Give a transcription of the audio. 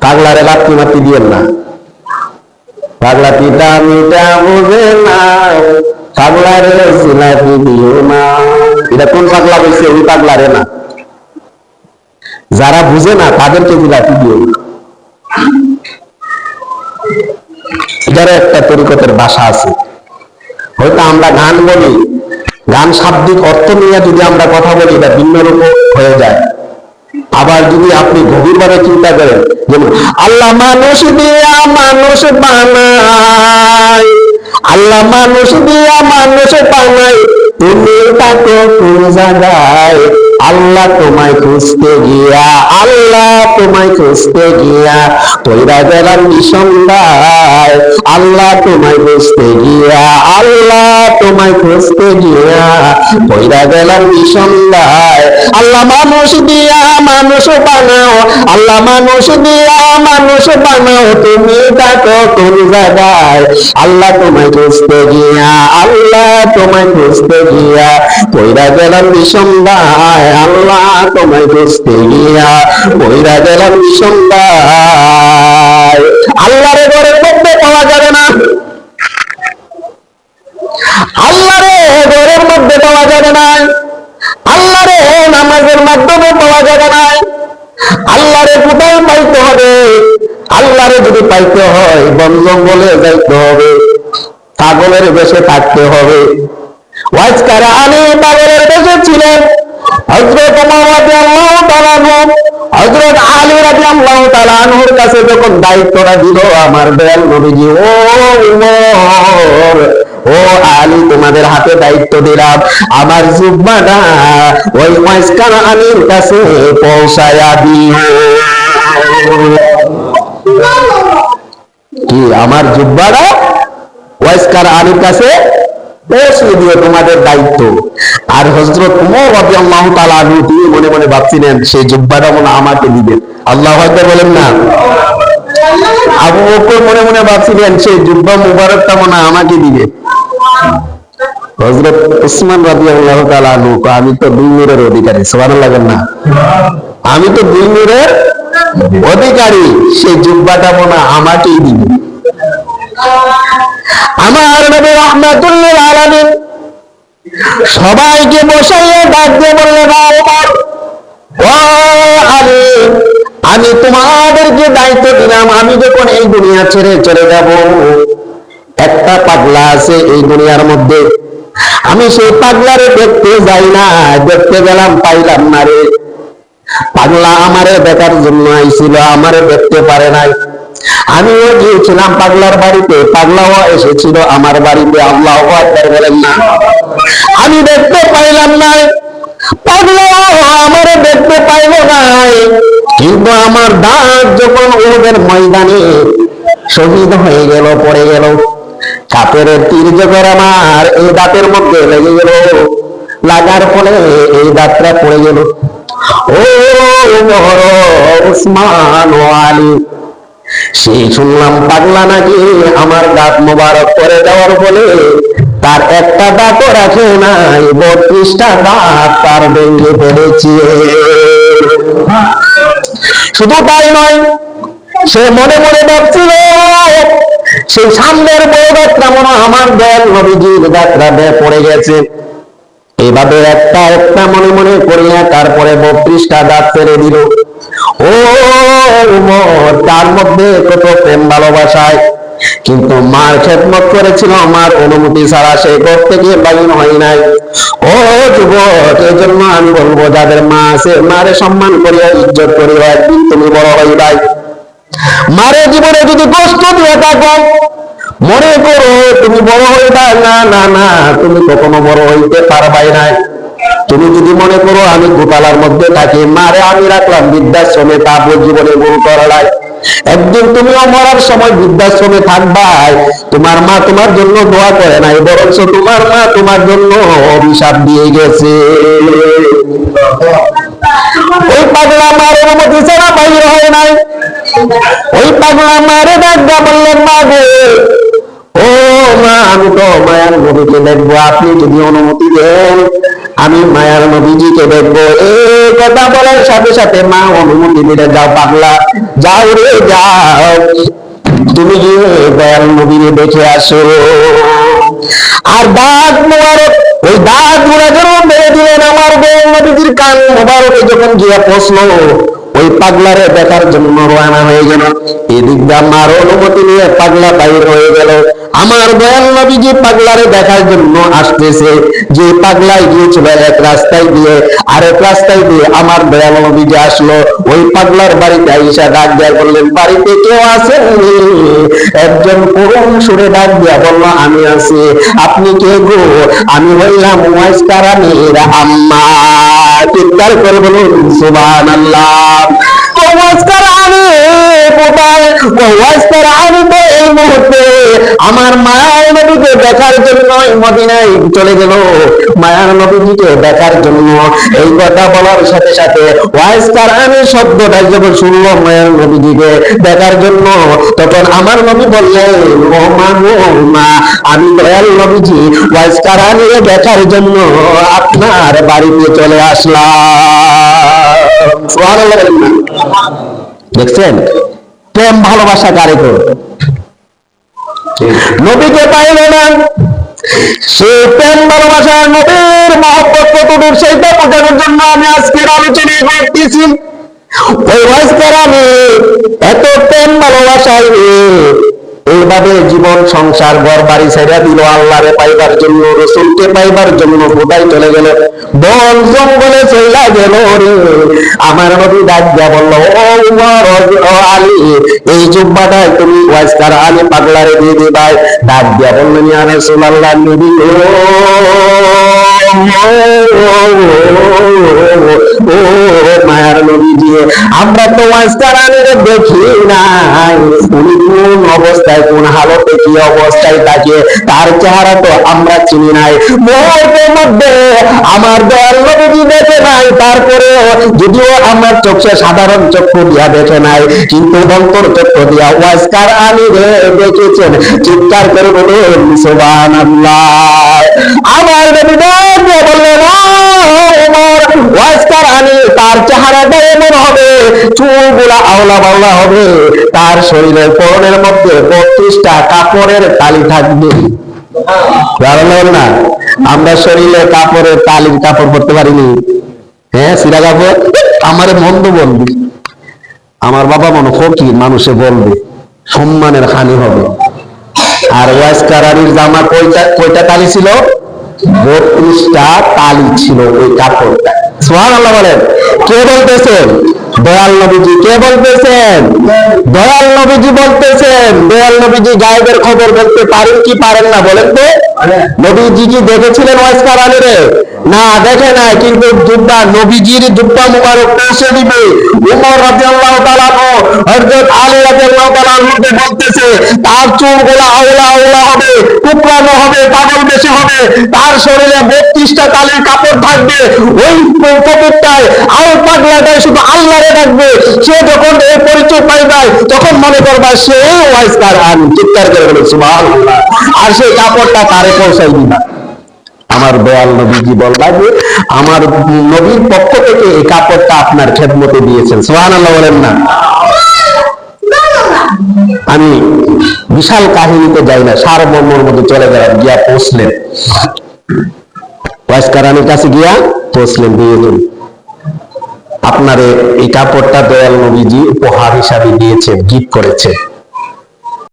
পাগলারে লাত্তি মাত্তি দিয়েন না। পাগলা পিতা মিটা বুঝে না, পাগলারে জিলাপি দিও না। এটা কোন পাগলা বলছে? ওই পাগলারে না, যারা বুঝে না তাদেরকে জিলাপি দিও না। এটারও একটা তরিকতের ভাষা আছে। হয়তো আমরা গান বলি, গান শাব্দিক অর্থ নিয়ে যদি আমরা কথা বলি এটা ভিন্ন রূপ হয়ে যায়। আবার যদি আপনি গভীরভাবে চিন্তা করেন, যেমন আল্লাহ মানুষ দিয়া মানুষ বানায়, আল্লাহ মানুষ দিয়া মানুষ বানায়, তুমি তাকে কোন জায়গায়? আল্লাহ তোমায় খুঁজতে গিয়া, আল্লাহ তোমায় খুঁজতে গিয়া পয়রা গেলাম নিঃসন্দায়, আল্লাহ তোমায় খুঁজতে গিয়া, আল্লাহ তোমায় খুঁজতে গিয়া পয়রা গেলাম নিঃসন্দায়। আল্লাহ মানুষ দিয়া মানুষ বানাও, আল্লাহ মানুষ দিয়া মানুষ বানাও, তুমি থাকো কোন জায়গায়? আল্লাহ তোমায় খুঁজতে গিয়া, আল্লাহ তোমায় খুঁজতে গিয়া পয়রা গেলাম নিঃসন্দায়, আল্লাহ তোমায় খুঁজতে গিয়া পয়রা গেলাম নিঃসন্দায়। আল্লাহরে ঘরের মধ্যে পাওয়া যাবে না, আল্লাহরে ঘরের মধ্যে পাওয়া যাবে না, আল্লাহরে নামাজের মাধ্যমে পাওয়া যাবে না। আল্লাহরে কোথায় পাইতে হবে? আল্লাহরে যদি পাইতে হয় বন জঙ্গলে যাইতে হবে, পাগলের বেশে থাকতে হবে। ওয়াজকার আলী পাগলের বেশে ছিলেন। হযরত ওমর রাদিয়াল্লাহু তাআলা আনহু, হযরত আলী রাদিয়াল্লাহু তাআলা আনহুর কাছে যখন দায়িত্বটা দিল আমার দয়াল নবীজি, ও ওমর, ও আলী, তোমাদের হাতে দায়িত্ব দিলাম, আমার জুব্বাটা ওই ওয়াজকার আলীর কাছে পৌঁছায়া দিও। কি আমার জুব্বাটা ওয়াজকার আলীর কাছে পৌঁছে দিও, তোমাদের দায়িত্ব। আর হযরত ওমর রাদিয়াল্লাহু তাআলা আনহু তিনি মনে মনে ভাবছিলেন সেই জুব্বাটা মনে আমাকে দিবেন। আল্লাহু আকবার বলেন না। আবু বকর মনে মনে ভাবছিলেন সেই জুব্বা মুবারকটা মনে আমাকে দিবে। হযরত উসমান রাদিয়াল্লাহু তাআলা আনহু, আমি তো দুই নূরের অধিকারী, সুবহানাল্লাহ বলেন না, আমি তো দুই নূরের অধিকারী, সেই জুব্বাটা মনে আমাকেই দিবে। আমার নবী রাহমাতুল লিল আলামিন সবাইকে বসাইয়ে ডাক দিয়ে বললেন, ও আলী, আমি তোমাদেরকে দায়িত্ব দিলাম, আমি যখন এই দুনিয়া ছেড়ে চলে যাব, একটা পাগলা আছে এই দুনিয়ার মধ্যে, আমি সেই পাগলারে দেখতে যাই না, দেখতে গেলাম পাইলাম না রে। পাগলা আমারে দেখার জন্য আইছিল, আমারে দেখতে পারে নাই। আমিও গিয়েছিলাম পাগলার বাড়িতে, পাগলাও এসেছিল আমার বাড়িতে। আল্লাহু আকবার বলেন না। আমি দেখতে পাইলাম না, পাগলাও আমারে দেখতে পাইল নাই, কিন্তু আমার দাঁত যখন ওদের ময়দানে শহীদ হয়ে গেল, পড়ে গেল, কাপড়ের তীর যখন আমার এই দাঁতের মধ্যে লেগে গেল, লাগার ফলে এই দাঁতটা পড়ে গেল। ও উসমান ও আলী, সেই শুনলাম পাগলা নাকি আমার দাঁত মোবারক করে দেওয়ার ফলে তার একটা দাঁতও রাখে নাই, 32টা দাঁত তার ভেঙে ফেলেছে। শুধু তাই নয়, সে মনে মনে ভাবছিল সেই সামনের বড় দাঁতটা মনে আমার দয়াল নবীজির দাঁতটা পড়ে গেছে। এইভাবে একটা একটা মনে মনে করিয়া তারপরে 32টা দাঁত ছেড়ে দিল। ও উমর, তার মধ্যে কত প্রেম ভালোবাসায়, কিন্তু মার খেদমত করেছিল, মার অনুমতি ছাড়া সে ঘর থেকে বাইর হয় নাই। ও যুবক, এই জন্য আমি বলবো যাদের মা আছে, মারে সম্মান করিয়া ইজ্জত করিয়া একদিন তুমি বড় হইবাই। মারে জীবনে যদি কষ্ট দিয়ে থাকো, মনে করো তুমি বড় হইবা, না না না, তুমি কখনো বড় হইতে পারবাই নাই। তুমি যদি মনে করো আমি গোপালার মধ্যে থাকি, মারে আমি রাখলাম বৃদ্ধাশ্রমে, তারপর জীবনে ভুল করালাই, একদিন তুমিও মরার সময় বৃদ্ধাশ্রমে থাকবাই। তোমার মা তোমার জন্য দোয়া করে নাই, বরঞ্চ তোমার মা তোমার জন্য অভিশাপ দিয়ে গেছে। ওই পাগলা মার অনুমতি ছাড়া বাইরে হয় নাই। ওই পাগলা মারে ডাকবা বললেন, মা গো, ও মা, আমি তো মায়ার নবীকে দেখবো, আপনি যদি অনুমতি দেন আমি মায়ার নবীজিকে দেখবো। এই কথা বলার সাথে সাথে মা অনুমতি দিলে, যাও পাগলা, যাও রে যাও, তুমি গিয়ে দয়াল নবীরে দেখে আসো। আর দাঁত মোবারক, ওই দাঁত মোবারক মেরে দিলেন আমার দয়াল নবীজির কান মোবারকে যখন গিয়া পৌঁছলো, ওই পাগলারে দেখার জন্য রওনা হয়ে গেল। এদিক দিয়ে আমার অনুমতি নিয়ে পাগলা বাইর হয়ে গেল। আমার দয়াল নবীজি পাগলারে দেখার জন্য আসতেছে। যে পাগলাই গিয়েছিল এক রাস্তায় দিয়ে, আরেক রাস্তায় দিয়ে আমার দয়াল নবীজি আসলো। ওই পাগলার বাড়িতে আইসা ডাক দেয়া বললেন, বাড়িতে কেউ আছেন? একজন করুণ সুরে ডাক দিয়া বলল, আমি আছি। আপনি কে গো? আমি হইলাম ওয়াইস কারানির আম্মা। চিৎকার করে বলুন সুবহানাল্লাহ। আমার মায়ার নবীকে দেখার জন্য মদিনায় চলে গেল। মায়ার নবীজিকে দেখার জন্য এই কথা বলার সাথে সাথে ওয়াইস কারানি শব্দটা যখন শুনলো মায়ার নবীজিকে দেখার জন্য, তখন আমার নবী বললেন, ও মা, আমি দয়াল নবীজি ওয়াইস কারানি দেখার জন্য আপনার বাড়িতে চলে আসলাম। সুবহানাল্লাহ। দেখছেন প্রেম ভালোবাসা কারে করে? নবীকে পাইল না, সে প্রেম ভালোবাসা নবীর মহব্বত কতদূর সেইটা বোঝানোর জন্য আমি আজকের আলোচনা করতেছি। ওই ওয়াইজকার আমি এত প্রেম ভালোবাসায় এইভাবে জীবন সংসার ঘর বাড়ি ছেড়ে দিল আল্লাহরে পাইবার জন্য, রসুলকে পাইবার জন্য কোথায় চলে গেল? বন জঙ্গলে চলে গেল রে। আমার নবী ডাক দিয়া বলল, ও উমর, ও আলী, এই জুব্বাটায় তুমি ওয়াইজকার আলী পাগলারে দিয়ে দিবাই। ডাক দিয়া বললেন, ইয়া রাসূলুল্লাহ, নবী ও মায়ার নবীজি, আমরা তো ওয়াইজকার আলীরে দেখি নাই, উনি কোন অবস্থায়, কোন হালতে, কি অবস্থায় থাকে, তার চেহারা তো আমরা চিনি নাই। মুহূর্তের মধ্যে আমার দয়াল নবীজি দেখে নাই, তারপরে যদিও আমার চোখে সাধারণ চক্ষু দিয়া দেখে নাই, কিন্তু অন্তর চক্ষু দিয়া ওয়াইজকার আলীরে দেখেছেন। চিৎকার করে বলুন সুবহানাল্লাহ। আমার নবী বললেন, ওয়াইজকার আলী, তার চেহারাটা এমন হবে, চুলগুলা আওলা বাওলা হবে, তার শরীরের পরনের মধ্যে 32টা কাপড়ের তালি থাকবে। জানেন না আমরা শরীরে কাপড়ের তালির কাপড় পরতে পারিনি? হ্যাঁ, সিরা কাপড়। আমার মন্দ বলবে, আমার বাবা মনে ফকির, মানুষে বলবে, সম্মানের হানি হবে। আর ওয়াইজকার আলীর জামা কয়টা তালি ছিল? 32টা তালি ছিল ওই কাপড়টা। সুবহানাল্লাহ বলেন। কে বলতেছেন? দয়াল নবীজি। কে বলতেছেন? দয়াল নবীজি বলতেছেন। দয়াল নবীজি গায়েবের খবর বলতে পারেন কি পারেন না বলেন তো? নবীজি কি দেখেছিলেন ওয়াইজকার আলীরে? না, দেখে নাই, কিন্তু জুব্বা, নবীজির জুব্বা মুবারক পৌঁছে দিবে। উমর রাদিয়াল্লাহু তাআলা হযরত আলী রাদিয়াল্লাহু তাআলা বলতেছে, তার চুলগুলো আওলা আওলা হবে, টুকরানো হবে, পাগল বেশি হবে, তার শরীরে 32টা তালির কাপড় থাকবে। ওই কাপড়টায় আল পাগলাটাই শুধু আল্লাহরে ডাকবে। সে যখন এই পরিচয় পাইবে, তখন মনে করবা সে ওয়াইজকার আলী। চিৎকার করে বলে সুবহানাল্লাহ। আর সেই কাপড়টা তারে পৌঁছাই দিবা। আমার দয়াল নবীজি বলবা যে আমার নবীর পক্ষ থেকে এই কাপড়টা আপনার খেদমতে দিয়েছেন। সুবহানাল্লাহ বলেন না? আমি বিশাল কাহিনীতে যাই না, সারমর্মের মধ্যে চলে গেলাম। গিয়া পৌঁছলেন, ওয়াইজকার আলীর কাছে গিয়া পৌঁছলেন, দিয়ে দিন আপনারে এই কাপড়টা দয়াল নবীজি উপহার হিসাবে দিয়েছেন, গিফট করেছেন।